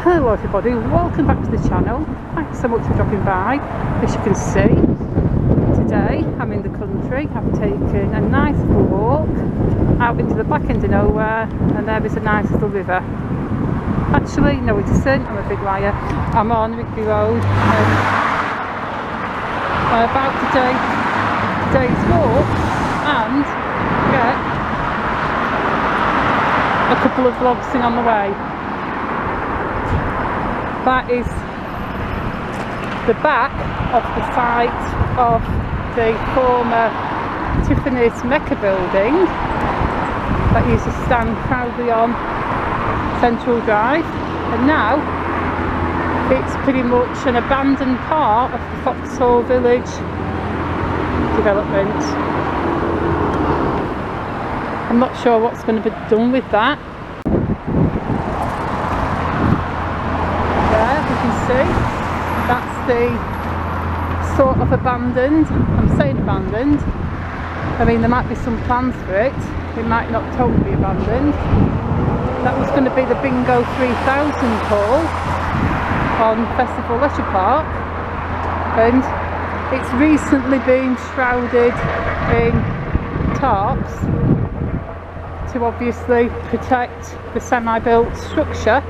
Hello everybody, welcome back to the channel. Thanks so much for dropping by. As you can see, today I'm in the country. I've taken a nice little walk out into the back end of nowhere, and there is a nice little river. Actually, no it isn't, I'm a big liar. I'm on Rigby Road. I'm about to take today's walk and get a couple of vlogs in on the way. That is the back of the site of the former Tiffany's Mecca building that used to stand proudly on Central Drive, and now it's pretty much an abandoned part of the Foxhall Village development. I'm not sure what's going to be done with that. See, that's the sort of abandoned. I'm saying abandoned, I mean there might be some plans for it. It might not totally be abandoned. That was going to be the Bingo 3000 hall on Festival Leisure Park, and it's recently been shrouded in tarps to obviously protect the semi-built structure.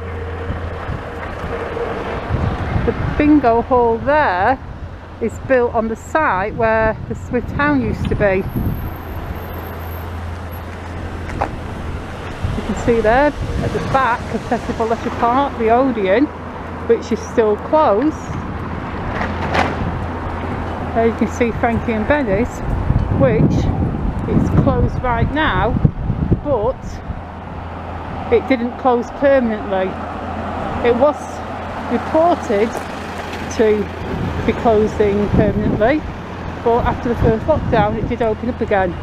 The bingo hall there is built on the site where the Swift Town used to be. You can see there at the back of Festival Leisure Park, the Odeon, which is still closed. There you can see Frankie and Benny's, which is closed right now, but it didn't close permanently. It was reported to be closing permanently, but after the first lockdown it did open up again,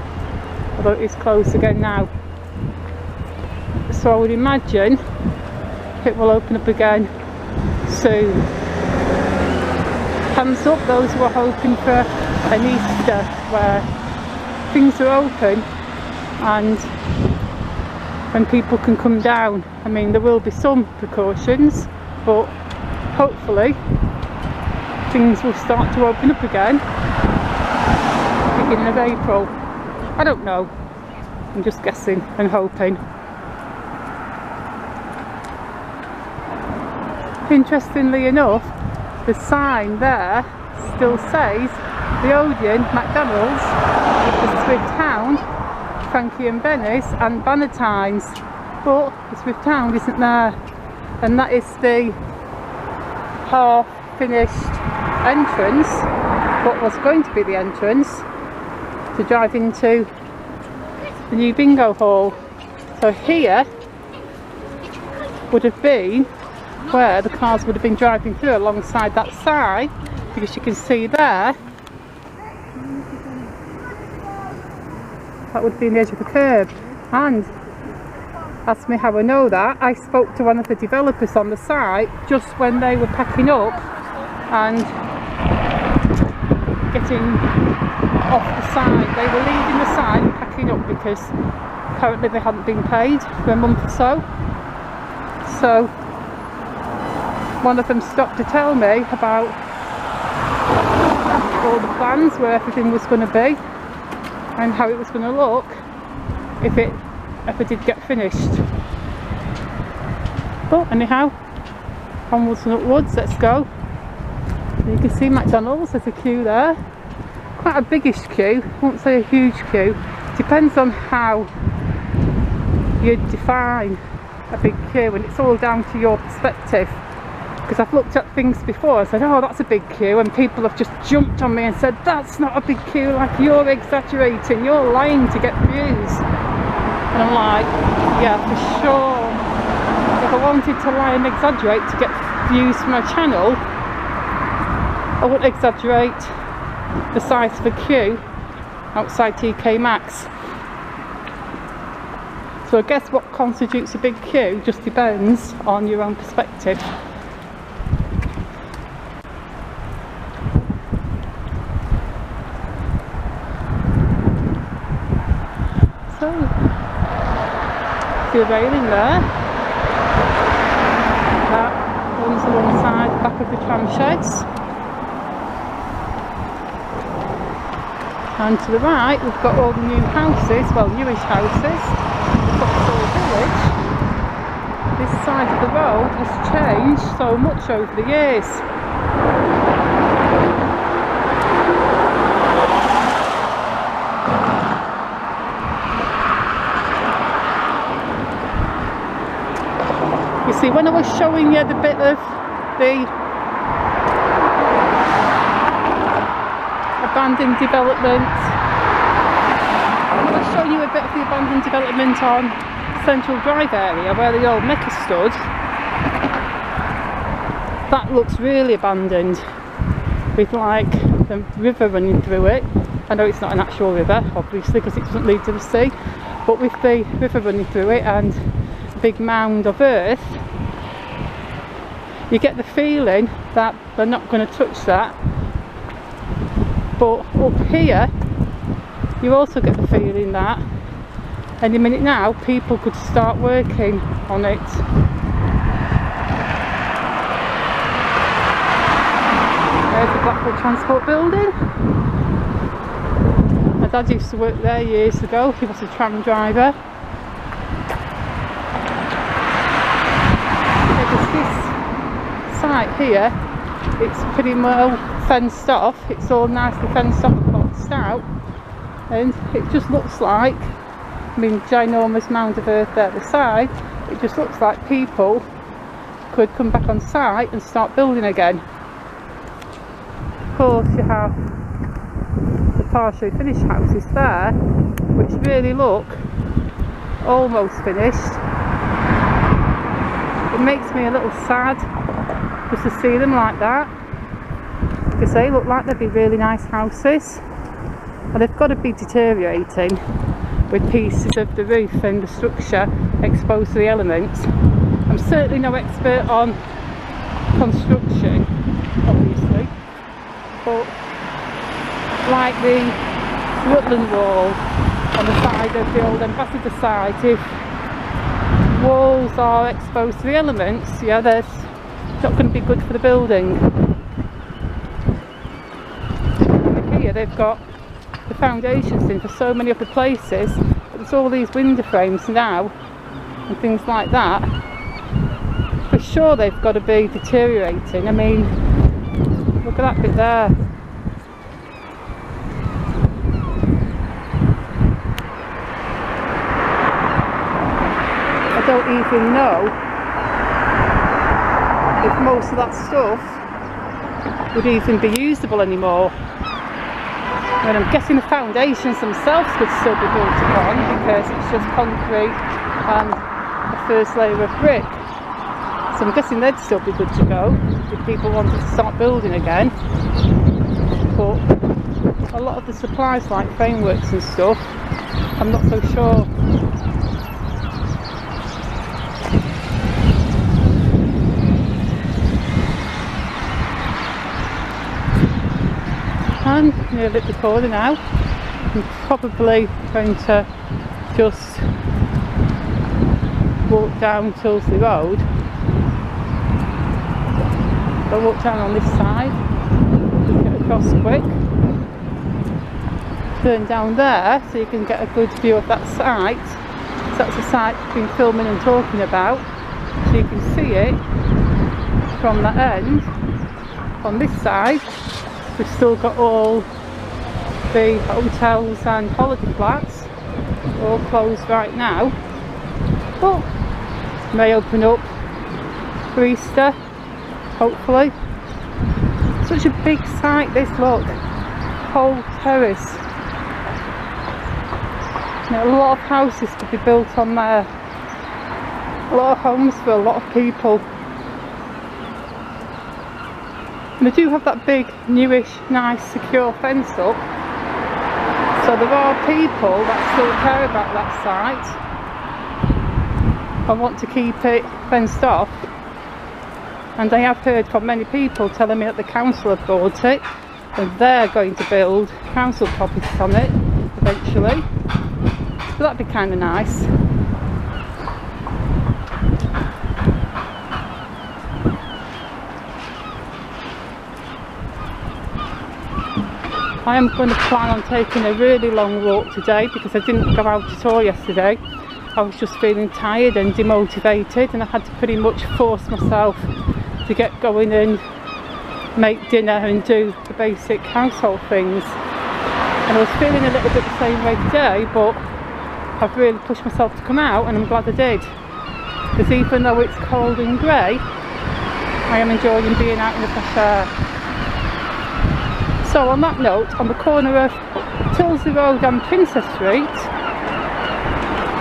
although it is closed again now. So I would imagine it will open up again soon. Hands up those who are hoping for an Easter where things are open and when people can come down. I mean, there will be some precautions, but hopefully things will start to open up again beginning of April. I don't know, I'm just guessing and hoping. Interestingly enough, the sign there still says the Odeon, McDonald's, the Swift Hound, Frankie and Benny's and Bannatyne's, but the Swift Hound isn't there, and that is the half finished entrance, what was going to be the entrance to drive into the new bingo hall. So here would have been where the cars would have been driving through alongside that side, because you can see there that would be the edge of the curb. And ask me how I know that. I spoke to one of the developers on the site just when they were packing up and getting off the site. They were leaving the site and packing up because apparently they hadn't been paid for a month or so. So one of them stopped to tell me about all the plans, where everything was going to be and how it was going to look if it did get finished. But anyhow, onwards and upwards, let's go. You can see McDonald's, there's a queue there. Quite a biggish queue, I won't say a huge queue. Depends on how you define a big queue, and it's all down to your perspective. Because I've looked at things before, I said, oh that's a big queue, and people have just jumped on me and said, that's not a big queue, like you're exaggerating, you're lying to get views. And I'm like, yeah, for sure. If I wanted to lie and exaggerate to get views for my channel, I wouldn't exaggerate the size of a queue outside TK Maxx. So I guess what constitutes a big queue just depends on your own perspective. So, see the railing there? That runs alongside the back of the tram sheds. And to the right we've got all the new houses, well, newish houses. We've got the whole village. This side of the road has changed so much over the years. You see, when I was showing you the bit of the abandoned development, when I was showing you a bit of the abandoned development on Central Drive area where the old Mecca stood, that looks really abandoned, with like the river running through it. I know it's not an actual river, obviously, because it doesn't lead to the sea, but with the river running through it and a big mound of earth, you get the feeling that they're not going to touch that. But up here you also get the feeling that any minute now people could start working on it. There's the Blackpool Transport building. My dad used to work there years ago, he was a tram driver. Site here, it's pretty well fenced off, it's all nicely fenced off and boxed out, and it just looks like, I mean, ginormous mound of earth there at the side, it just looks like people could come back on site and start building again. Of course you have the partially finished houses there, which really look almost finished. It makes me a little sad just to see them like that, because they look like they'd be really nice houses, and they've got to be deteriorating with pieces of the roof and the structure exposed to the elements. I'm certainly no expert on construction, obviously, but like the Rutland wall on the side of the old Ambassador site, if walls are exposed to the elements, yeah, there's not going to be good for the building. Here they've got the foundations in for so many of the places, but there's all these window frames now and things like that. For sure they've got to be deteriorating. I mean, look at that bit there. I don't even know if most of that stuff would even be usable anymore. I mean, I'm guessing the foundations themselves could still be built upon, because it's just concrete and a first layer of brick. So I'm guessing they'd still be good to go if people wanted to start building again. But a lot of the supplies like frameworks and stuff, I'm not so sure. I'm nearly at the corner now. I'm probably going to just walk down Tyldesley Road. I'll walk down on this side, just get across quick, turn down there so you can get a good view of that site. So that's the site I've been filming and talking about, so you can see it from that end. On this side we've still got all the hotels and holiday flats all closed right now, but may open up for Easter, hopefully. Such a big site this, look, whole terrace. Now, a lot of houses could be built on there, a lot of homes for a lot of people. And they do have that big, newish, nice, secure fence up. So there are people that still care about that site and want to keep it fenced off. And I have heard from many people telling me that the council have bought it and they're going to build council properties on it eventually. So that'd be kind of nice. I am going to plan on taking a really long walk today because I didn't go out at all yesterday. I was just feeling tired and demotivated, and I had to pretty much force myself to get going and make dinner and do the basic household things. And I was feeling a little bit the same way today, but I've really pushed myself to come out, and I'm glad I did. Because even though it's cold and grey, I am enjoying being out in the fresh air. So on that note, on the corner of Tyldesley Road and Princess Street,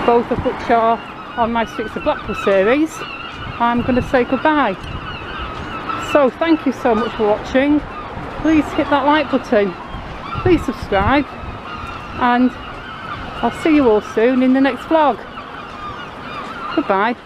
both of which are on my Streets of Blackpool series, I'm going to say goodbye. So thank you so much for watching. Please hit that like button, please subscribe, and I'll see you all soon in the next vlog. Goodbye.